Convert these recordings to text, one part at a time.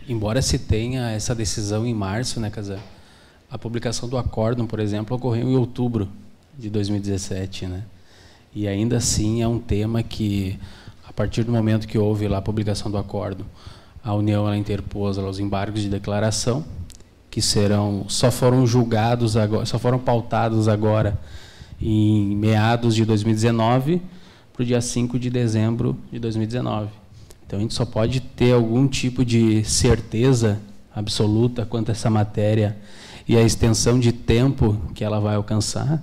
Embora se tenha essa decisão em março, né, Kazan? A publicação do acórdão, por exemplo, ocorreu em outubro de 2017, né? E ainda assim é um tema que, a partir do momento que houve lá a publicação do acórdão, a União ela interpôs lá os embargos de declaração, que só foram julgados agora, só foram pautados agora em meados de 2019 para o dia 5 de dezembro de 2019. Então, a gente só pode ter algum tipo de certeza absoluta quanto a essa matéria e a extensão de tempo que ela vai alcançar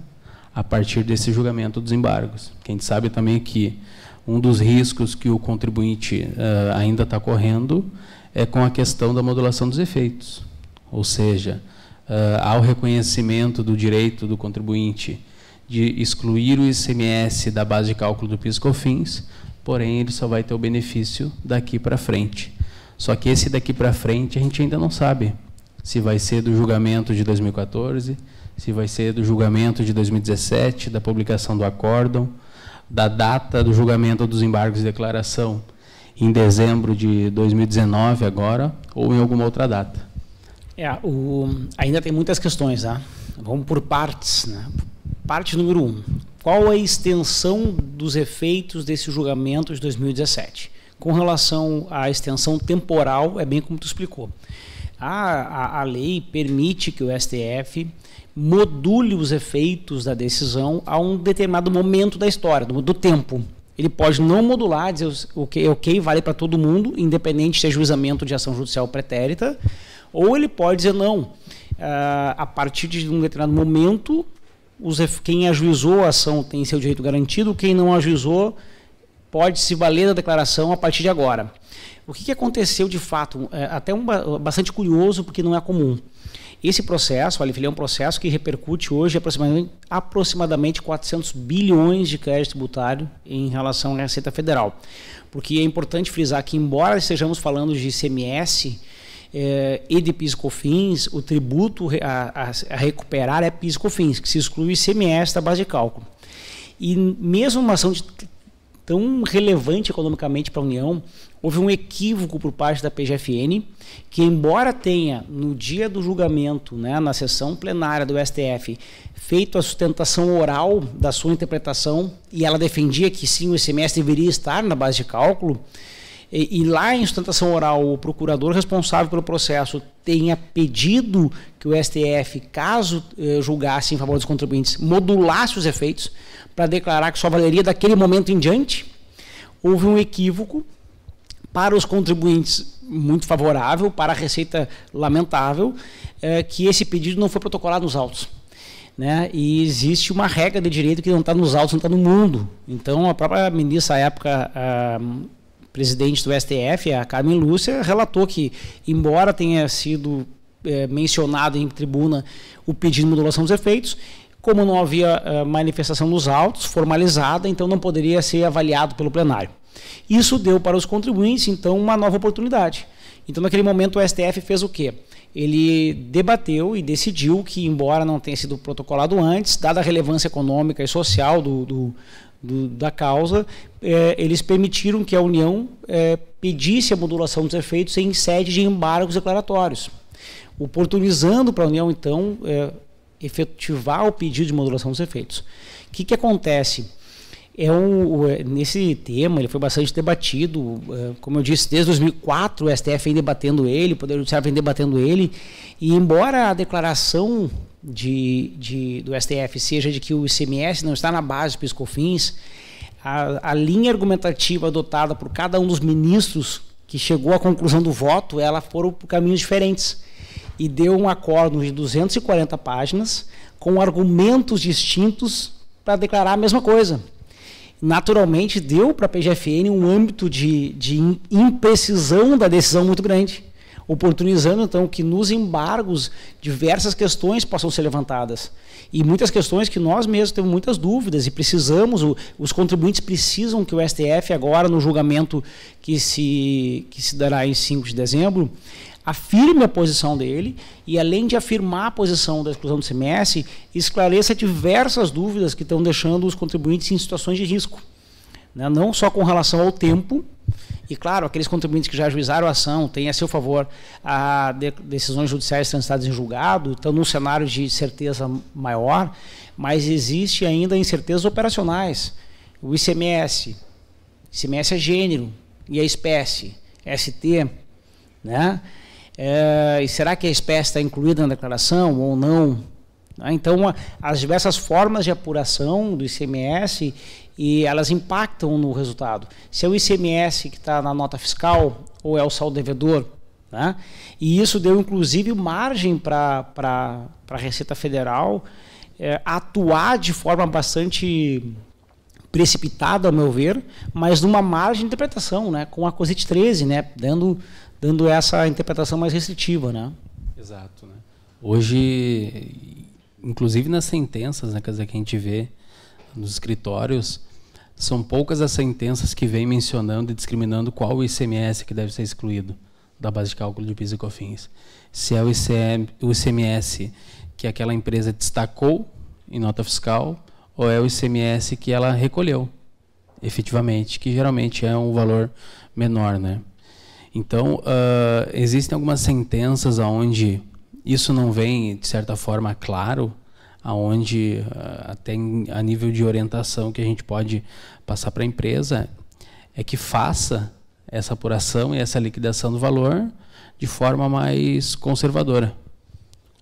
a partir desse julgamento dos embargos. Porque a gente sabe também que um dos riscos que o contribuinte ainda está correndo é com a questão da modulação dos efeitos. Ou seja, há o reconhecimento do direito do contribuinte de excluir o ICMS da base de cálculo do PIS/COFINS, porém, ele só vai ter o benefício daqui para frente. Só que esse daqui para frente a gente ainda não sabe se vai ser do julgamento de 2014, se vai ser do julgamento de 2017, da publicação do acórdão, da data do julgamento dos embargos de declaração em dezembro de 2019 agora, ou em alguma outra data. Ainda tem muitas questões, tá? Vamos por partes, né? Parte número 1. Qual a extensão dos efeitos desse julgamento de 2017? Com relação à extensão temporal, é bem como tu explicou. A lei permite que o STF module os efeitos da decisão a um determinado momento da história, do tempo. Ele pode não modular, dizer ok, vale para todo mundo, independente se é juizamento de ação judicial pretérita, ou ele pode dizer não. A partir de um determinado momento, quem ajuizou a ação tem seu direito garantido, quem não ajuizou pode se valer da declaração a partir de agora. O que aconteceu de fato? Até bastante curioso, porque não é comum. Esse processo, ele é um processo que repercute hoje aproximadamente 400 bilhões de crédito tributário em relação à Receita Federal. Porque é importante frisar que, embora estejamos falando de ICMS e de PIS/COFINS, o tributo a recuperar é PIS/COFINS, que se exclui o ICMS da base de cálculo. E mesmo uma ação tão relevante economicamente para a União, houve um equívoco por parte da PGFN, que embora tenha, no dia do julgamento, né, na sessão plenária do STF, feito a sustentação oral da sua interpretação, e ela defendia que sim, o ICMS deveria estar na base de cálculo, e lá em sustentação oral, o procurador responsável pelo processo tenha pedido que o STF, caso julgasse em favor dos contribuintes, modulasse os efeitos para declarar que só valeria daquele momento em diante, houve um equívoco para os contribuintes muito favorável, para a Receita lamentável, que esse pedido não foi protocolado nos autos. Né? E existe uma regra de direito que não está nos autos, não está no mundo. Então, a própria ministra, à época, presidente do STF, a Carmen Lúcia, relatou que, embora tenha sido mencionado em tribuna o pedido de modulação dos efeitos, como não havia manifestação nos autos formalizada, então não poderia ser avaliado pelo plenário. Isso deu para os contribuintes, então, uma nova oportunidade. Então, naquele momento, o STF fez o quê? Ele debateu e decidiu que, embora não tenha sido protocolado antes, dada a relevância econômica e social da causa, eles permitiram que a União pedisse a modulação dos efeitos em sede de embargos declaratórios, oportunizando para a União, então, efetivar o pedido de modulação dos efeitos. O que acontece? Nesse tema, ele foi bastante debatido, como eu disse, desde 2004 o STF vem debatendo ele, o Poder Judiciário vem debatendo ele, e embora a declaração do STF seja de que o ICMS não está na base do PIS/COFINS, a linha argumentativa adotada por cada um dos ministros que chegou à conclusão do voto, ela foram por caminhos diferentes, e deu um acórdão de 240 páginas, com argumentos distintos para declarar a mesma coisa. Naturalmente, deu para a PGFN um âmbito de imprecisão da decisão muito grande, oportunizando, então, que nos embargos diversas questões possam ser levantadas. E muitas questões que nós mesmos temos muitas dúvidas e precisamos, os contribuintes precisam que o STF agora, no julgamento que se dará em 5 de dezembro, afirme a posição dele e, além de afirmar a posição da exclusão do ICMS, esclareça diversas dúvidas que estão deixando os contribuintes em situações de risco, né? Não só com relação ao tempo, e claro, aqueles contribuintes que já ajuizaram a ação, têm a seu favor decisões judiciais transitadas em julgado, estão num cenário de certeza maior, mas existe ainda incertezas operacionais. O ICMS é gênero e a espécie, ST, né? E será que a espécie está incluída na declaração ou não? Então, as diversas formas de apuração do ICMS, e elas impactam no resultado. Se é o ICMS que está na nota fiscal ou é o saldo devedor, né? E isso deu, inclusive, margem para a Receita Federal atuar de forma bastante precipitada, ao meu ver, mas numa margem de interpretação, né? Com a COSIT 13, né? Dando essa interpretação mais restritiva, né? Exato, né? Hoje, inclusive nas sentenças, né, que a gente vê nos escritórios, são poucas as sentenças que vêm mencionando e discriminando qual o ICMS que deve ser excluído da base de cálculo de PIS e COFINS. Se é o ICMS que aquela empresa destacou em nota fiscal, ou é o ICMS que ela recolheu, efetivamente, que geralmente é um valor menor, né? Então, existem algumas sentenças onde isso não vem, de certa forma, claro, aonde até a nível de orientação que a gente pode passar para a empresa é que faça essa apuração e essa liquidação do valor de forma mais conservadora.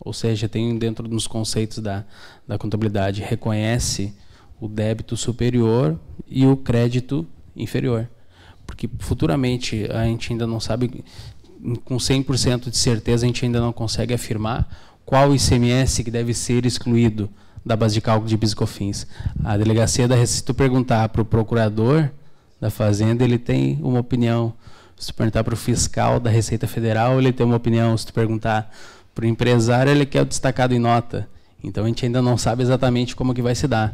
Ou seja, tem dentro dos conceitos da contabilidade, reconhece o débito superior e o crédito inferior. Porque futuramente a gente ainda não sabe, com 100% de certeza, a gente ainda não consegue afirmar qual ICMS que deve ser excluído da base de cálculo de PIS e COFINS. A delegacia da Receita, se tu perguntar para o procurador da Fazenda, ele tem uma opinião. Se tu perguntar para o fiscal da Receita Federal, ele tem uma opinião. Se tu perguntar para o empresário, ele quer o destacado em nota. Então a gente ainda não sabe exatamente como que vai se dar.